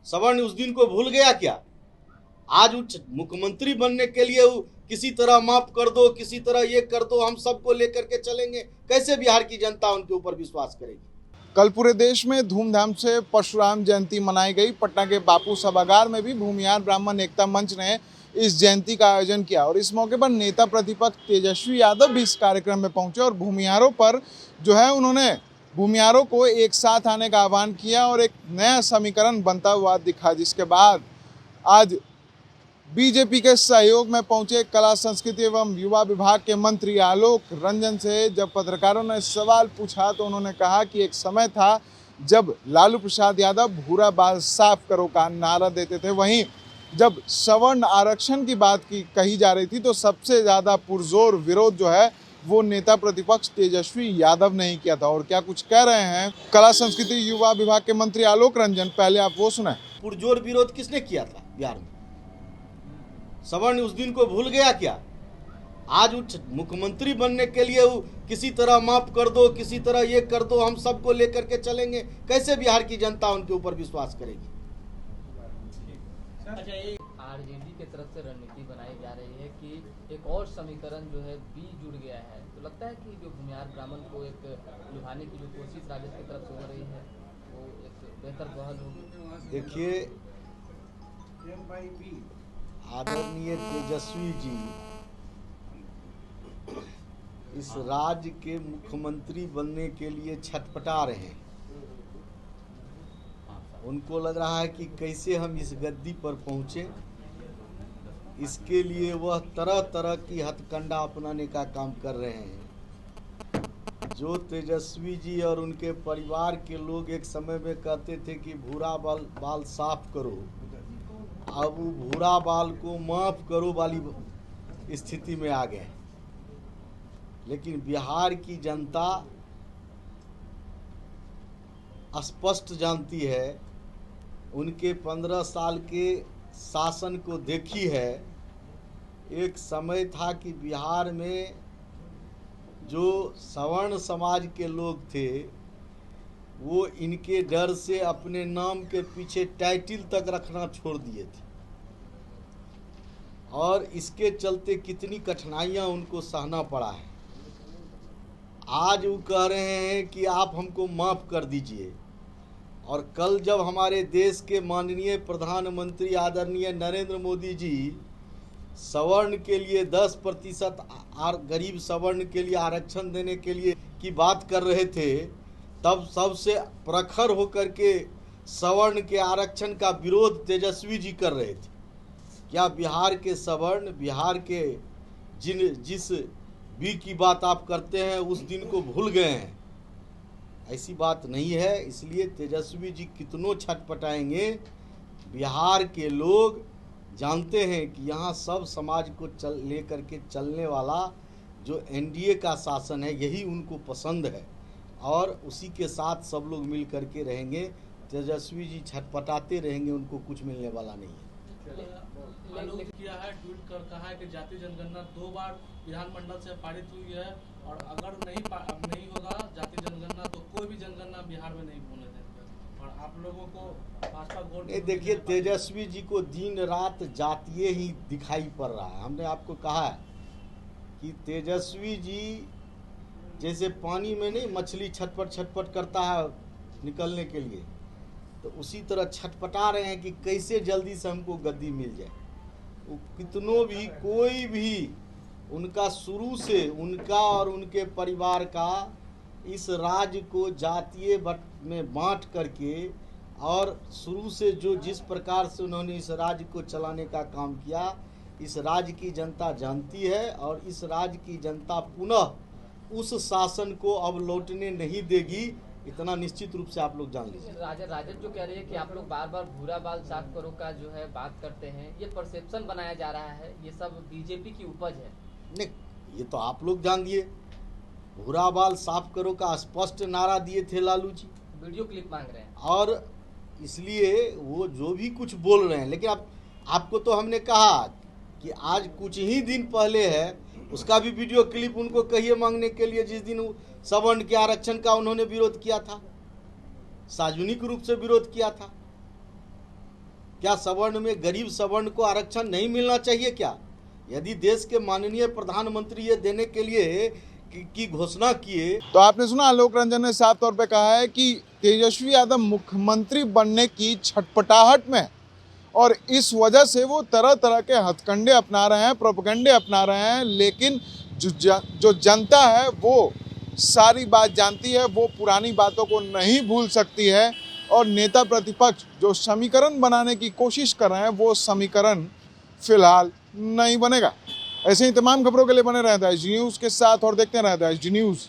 सवर्ण उस दिन को भूल गया क्या? आज मुख्यमंत्री बनने के लिए वो किसी तरह माफ कर दो, किसी तरह ये कर दो, हम सबको लेकर के चलेंगे, कैसे बिहार की जनता उनके ऊपर विश्वास करेगी? कल पूरे देश में धूमधाम से परशुराम जयंती मनाई गई। पटना के बापू सभागार में भी भूमिहार ब्राह्मण एकता मंच ने इस जयंती का आयोजन किया और इस मौके पर नेता प्रतिपक्ष तेजस्वी यादव भी इस कार्यक्रम में पहुंचे और भूमिहारों पर उन्होंने भूमिहारों को एक साथ आने का आह्वान किया और एक नया समीकरण बनता हुआ दिखा, जिसके बाद आज बीजेपी के सहयोग में पहुंचे कला संस्कृति एवं युवा विभाग के मंत्री आलोक रंजन से जब पत्रकारों ने सवाल पूछा तो उन्होंने कहा कि एक समय था जब लालू प्रसाद यादव भूरा बाल साफ करो का नारा देते थे, वहीं जब सवर्ण आरक्षण की बात कही जा रही थी तो सबसे ज़्यादा पुरजोर विरोध वो नेता प्रतिपक्ष तेजस्वी यादव ने ही किया था। और क्या कुछ कह रहे हैं कला संस्कृति युवा विभाग के मंत्री आलोक रंजन, पहले आप वो सुने। पुरजोर विरोध किसने किया था बिहार में? सवर्ण उस दिन को भूल गया क्या? आज मुख्यमंत्री बनने के लिए वो किसी तरह माफ कर दो, किसी तरह ये कर दो, हम सबको लेकर के चलेंगे, कैसे बिहार की जनता उनके ऊपर विश्वास करेगी? अच्छा, एक आरजेडी की तरफ से रणनीति बनाई जा रही है कि एक और समीकरण बी जुड़ गया है, तो लगता है कि जो भूमिहार ब्राह्मण को एक लुभाने की जो कोशिश राजद की तरफ से हो रही है वो एक बेहतर पहल होगी। देखिए, आदरणीय तेजस्वी जी इस राज्य के मुख्यमंत्री बनने के लिए छटपटा रहे हैं। उनको लग रहा है कि कैसे हम इस गद्दी पर पहुंचे, इसके लिए वह तरह तरह की हथकंडा अपनाने का काम कर रहे हैं। जो तेजस्वी जी और उनके परिवार के लोग एक समय में कहते थे कि भूरा बाल साफ करो, अब वो भूरा बाल को माफ करो वाली स्थिति में आ गए। लेकिन बिहार की जनता स्पष्ट जानती है, उनके 15 साल के शासन को देखी है। एक समय था कि बिहार में जो सवर्ण समाज के लोग थे वो इनके डर से अपने नाम के पीछे टाइटल तक रखना छोड़ दिए थे और इसके चलते कितनी कठिनाइयां उनको सहना पड़ा है। आज वो कह रहे हैं कि आप हमको माफ़ कर दीजिए, और कल जब हमारे देश के माननीय प्रधानमंत्री आदरणीय नरेंद्र मोदी जी सवर्ण के लिए 10% गरीब सवर्ण के लिए आरक्षण देने के लिए की बात कर रहे थे, तब सबसे प्रखर होकर के सवर्ण के आरक्षण का विरोध तेजस्वी जी कर रहे थे। क्या बिहार के सवर्ण, बिहार के जिस बी की बात आप करते हैं उस दिन को भूल गए हैं? ऐसी बात नहीं है। इसलिए तेजस्वी जी कितनों छटपटाएंगे, बिहार के लोग जानते हैं कि यहाँ सब समाज को लेकर के चलने वाला जो एनडीए का शासन है यही उनको पसंद है और उसी के साथ सब लोग मिल करके रहेंगे। तेजस्वी जी छटपटाते रहेंगे, उनको कुछ मिलने वाला नहीं है। किया है, ट्वीट कर कहा है कि जातीय जनगणना 2 बार विधानमंडल से पारित हुई है और अगर नहीं होगा जातीय जनगणना तो कोई भी जनगणना बिहार में नहीं होने देंगे और आप लोगों को भाजपा वोट। देखिए, तेजस्वी जी को दिन रात जातीय ही दिखाई पड़ रहा है। हमने आपको कहा है कि तेजस्वी जी जैसे पानी में नहीं मछली छटपट करता है निकलने के लिए, तो उसी तरह छटपटा रहे हैं कि कैसे जल्दी से हमको गद्दी मिल जाए। वो कितनों भी कोई भी उनका शुरू से उनका और उनके परिवार का इस राज्य को जातीय में बांट करके और शुरू से जो जिस प्रकार से उन्होंने इस राज्य को चलाने का काम किया, इस राज्य की जनता जानती है और इस राज्य की जनता पुनः उस शासन को अब लौटने नहीं देगी, इतना निश्चित रूप से आप लोग जान लीजिए। राजद जो कह रही है कि आप लोग बार बार भूरा बाल साफ करो का बात करते हैं, ये परसेप्शन बनाया जा रहा है, ये सब बीजेपी की उपज है। नहीं, ये तो आप लोग जान दिए। भूरा बाल साफ करो का स्पष्ट नारा दिए थे लालू जी, वीडियो क्लिप मांग रहे हैं और इसलिए वो जो भी कुछ बोल रहे हैं। लेकिन आपको तो हमने कहा कि आज कुछ ही दिन पहले है, उसका भी वीडियो क्लिप उनको कहिए मांगने के लिए, जिस दिन सवर्ण के आरक्षण का उन्होंने विरोध किया था, सार्वजनिक रूप से विरोध किया था। क्या सवर्ण में गरीब सवर्ण को आरक्षण नहीं मिलना चाहिए क्या? यदि देश के माननीय प्रधानमंत्री ये देने के लिए की घोषणा किए। तो आपने सुना आलोक रंजन ने साफ तौर पे कहा है कि तेजस्वी यादव मुख्यमंत्री बनने की छटपटाहट में, और इस वजह से वो तरह तरह के हथकंडे अपना रहे हैं, प्रोपेगेंडे अपना रहे हैं। लेकिन जो जनता है वो सारी बात जानती है, वो पुरानी बातों को नहीं भूल सकती है। और नेता प्रतिपक्ष जो समीकरण बनाने की कोशिश कर रहे हैं, वो समीकरण फिलहाल नहीं बनेगा। ऐसे ही तमाम खबरों के लिए बने रहता है एसडी न्यूज़ के साथ और देखते रहता है एसडी न्यूज़।